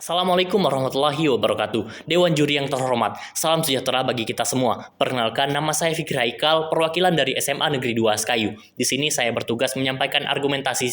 Assalamualaikum warahmatullahi wabarakatuh. Dewan Juri yang terhormat, salam sejahtera bagi kita semua. Perkenalkan, nama saya Fikri Haikal, perwakilan dari SMA Negeri 2 Sekayu. Di sini saya bertugas menyampaikan argumentasi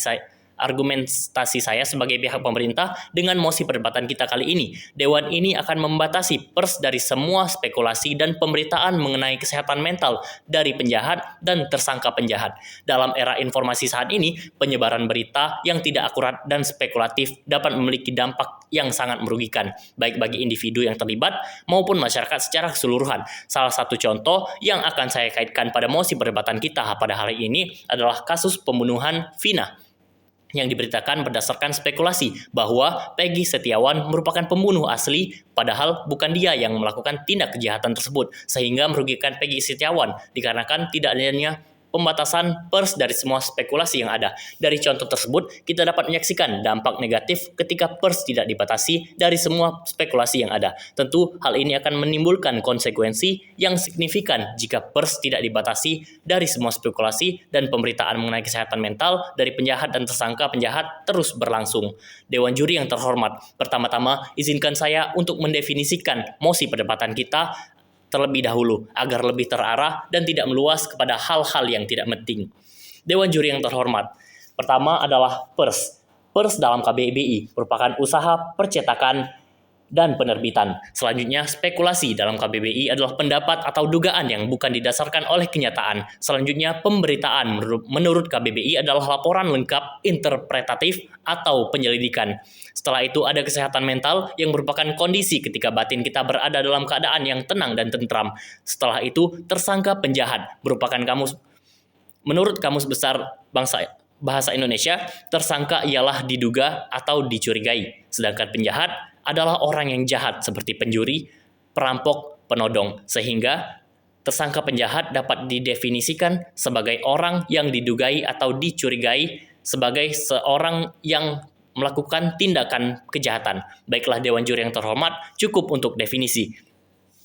saya sebagai pihak pemerintah dengan mosi perdebatan kita kali ini. Dewan ini akan membatasi pers dari semua spekulasi dan pemberitaan mengenai kesehatan mental dari penjahat dan tersangka penjahat. Dalam era informasi saat ini, penyebaran berita yang tidak akurat dan spekulatif dapat memiliki dampak yang sangat merugikan, baik bagi individu yang terlibat maupun masyarakat secara keseluruhan. Salah satu contoh yang akan saya kaitkan pada mosi perdebatan kita pada hari ini adalah kasus pembunuhan Vina yang diberitakan berdasarkan spekulasi bahwa Peggy Setiawan merupakan pembunuh asli, padahal bukan dia yang melakukan tindak kejahatan tersebut, sehingga merugikan Peggy Setiawan dikarenakan tidak adanya pembatasan pers dari semua spekulasi yang ada. Dari contoh tersebut, kita dapat menyaksikan dampak negatif ketika pers tidak dibatasi dari semua spekulasi yang ada. Tentu hal ini akan menimbulkan konsekuensi yang signifikan jika pers tidak dibatasi dari semua spekulasi dan pemberitaan mengenai kesehatan mental dari penjahat dan tersangka penjahat terus berlangsung. Dewan Juri yang terhormat, pertama-tama izinkan saya untuk mendefinisikan mosi perdebatan kita terlebih dahulu agar lebih terarah dan tidak meluas kepada hal-hal yang tidak penting. Dewan Juri yang terhormat, pertama adalah pers. Pers dalam KBBI merupakan usaha percetakan dan penerbitan. Selanjutnya, spekulasi dalam KBBI adalah pendapat atau dugaan yang bukan didasarkan oleh kenyataan. Selanjutnya, pemberitaan menurut KBBI adalah laporan lengkap, interpretatif, atau penyelidikan. Setelah itu ada kesehatan mental yang merupakan kondisi ketika batin kita berada dalam keadaan yang tenang dan tentram. Setelah itu, tersangka penjahat merupakan menurut Kamus Besar Bahasa Indonesia, tersangka ialah diduga atau dicurigai. Sedangkan penjahat adalah orang yang jahat seperti pencuri, perampok, penodong. Sehingga tersangka penjahat dapat didefinisikan sebagai orang yang didugai atau dicurigai sebagai seorang yang melakukan tindakan kejahatan. Baiklah Dewan Juri yang terhormat, cukup untuk definisi.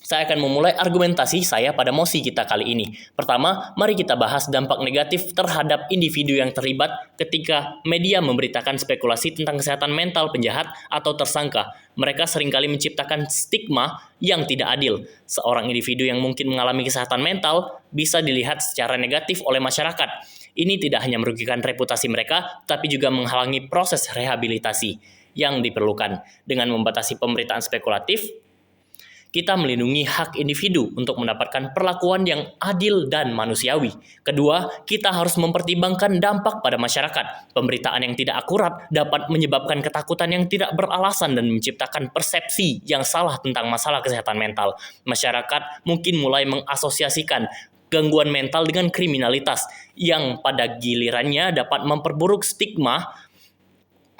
Saya akan memulai argumentasi saya pada mosi kita kali ini. Pertama, mari kita bahas dampak negatif terhadap individu yang terlibat ketika media memberitakan spekulasi tentang kesehatan mental penjahat atau tersangka. Mereka seringkali menciptakan stigma yang tidak adil. Seorang individu yang mungkin mengalami kesehatan mental bisa dilihat secara negatif oleh masyarakat. Ini tidak hanya merugikan reputasi mereka, tapi juga menghalangi proses rehabilitasi yang diperlukan. Dengan membatasi pemberitaan spekulatif, kita melindungi hak individu untuk mendapatkan perlakuan yang adil dan manusiawi. Kedua, kita harus mempertimbangkan dampak pada masyarakat. Pemberitaan yang tidak akurat dapat menyebabkan ketakutan yang tidak beralasan dan menciptakan persepsi yang salah tentang masalah kesehatan mental. Masyarakat mungkin mulai mengasosiasikan gangguan mental dengan kriminalitas yang pada gilirannya dapat memperburuk stigma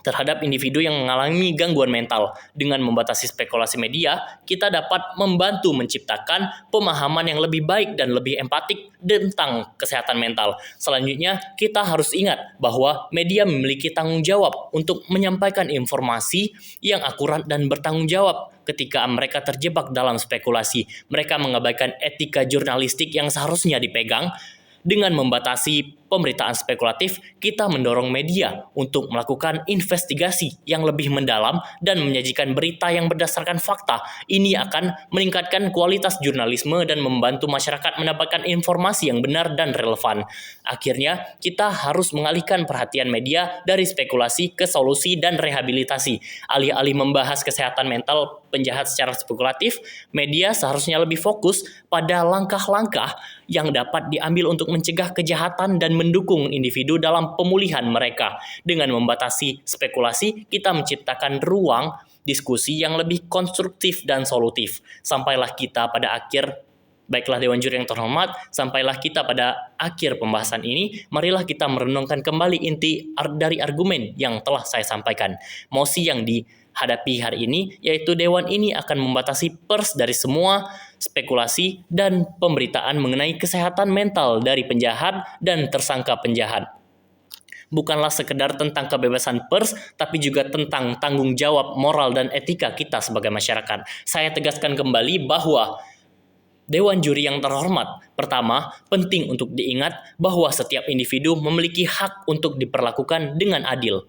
terhadap individu yang mengalami gangguan mental. Dengan membatasi spekulasi media, kita dapat membantu menciptakan pemahaman yang lebih baik dan lebih empatik tentang kesehatan mental. Selanjutnya, kita harus ingat bahwa media memiliki tanggung jawab untuk menyampaikan informasi yang akurat dan bertanggung jawab. Ketika mereka terjebak dalam spekulasi, mereka mengabaikan etika jurnalistik yang seharusnya dipegang. Dengan membatasi pemberitaan spekulatif, kita mendorong media untuk melakukan investigasi yang lebih mendalam dan menyajikan berita yang berdasarkan fakta. Ini akan meningkatkan kualitas jurnalisme dan membantu masyarakat mendapatkan informasi yang benar dan relevan. Akhirnya, kita harus mengalihkan perhatian media dari spekulasi ke solusi dan rehabilitasi. Alih-alih membahas kesehatan mental penjahat secara spekulatif, media seharusnya lebih fokus pada langkah-langkah yang dapat diambil untuk mencegah kejahatan dan mendukung individu dalam pemulihan mereka. Dengan membatasi spekulasi, kita menciptakan ruang diskusi yang lebih konstruktif dan solutif. Baiklah Dewan Juri yang terhormat, sampailah kita pada akhir pembahasan ini, marilah kita merenungkan kembali inti dari argumen yang telah saya sampaikan. Mosi yang dihadapi hari ini, yaitu Dewan ini akan membatasi pers dari semua spekulasi dan pemberitaan mengenai kesehatan mental dari penjahat dan tersangka penjahat. Bukanlah sekedar tentang kebebasan pers, tapi juga tentang tanggung jawab moral dan etika kita sebagai masyarakat. Saya tegaskan kembali bahwa Dewan Juri yang terhormat, pertama, penting untuk diingat bahwa setiap individu memiliki hak untuk diperlakukan dengan adil.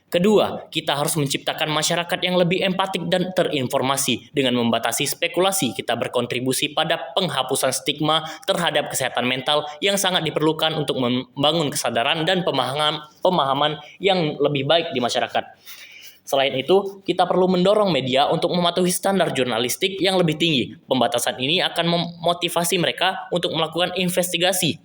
Kedua, kita harus menciptakan masyarakat yang lebih empatik dan terinformasi. Dengan membatasi spekulasi, kita berkontribusi pada penghapusan stigma terhadap kesehatan mental yang sangat diperlukan untuk membangun kesadaran dan pemahaman yang lebih baik di masyarakat. Selain itu, kita perlu mendorong media untuk mematuhi standar jurnalistik yang lebih tinggi. Pembatasan ini akan memotivasi mereka untuk melakukan investigasi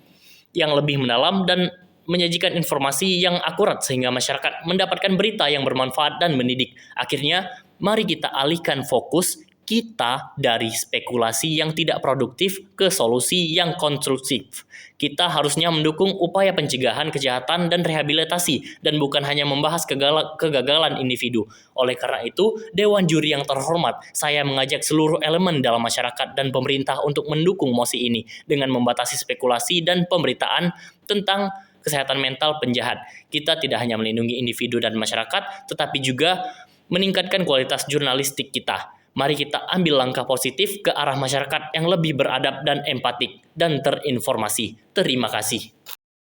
yang lebih mendalam dan menyajikan informasi yang akurat sehingga masyarakat mendapatkan berita yang bermanfaat dan mendidik. Akhirnya, mari kita alihkan fokus kita dari spekulasi yang tidak produktif ke solusi yang konstruktif. Kita harusnya mendukung upaya pencegahan kejahatan dan rehabilitasi dan bukan hanya membahas kegagalan individu. Oleh karena itu, Dewan Juri yang terhormat, saya mengajak seluruh elemen dalam masyarakat dan pemerintah untuk mendukung mosi ini dengan membatasi spekulasi dan pemberitaan tentang kesehatan mental penjahat. Kita tidak hanya melindungi individu dan masyarakat, tetapi juga meningkatkan kualitas jurnalistik kita. Mari kita ambil langkah positif ke arah masyarakat yang lebih beradab dan empatik dan terinformasi. Terima kasih.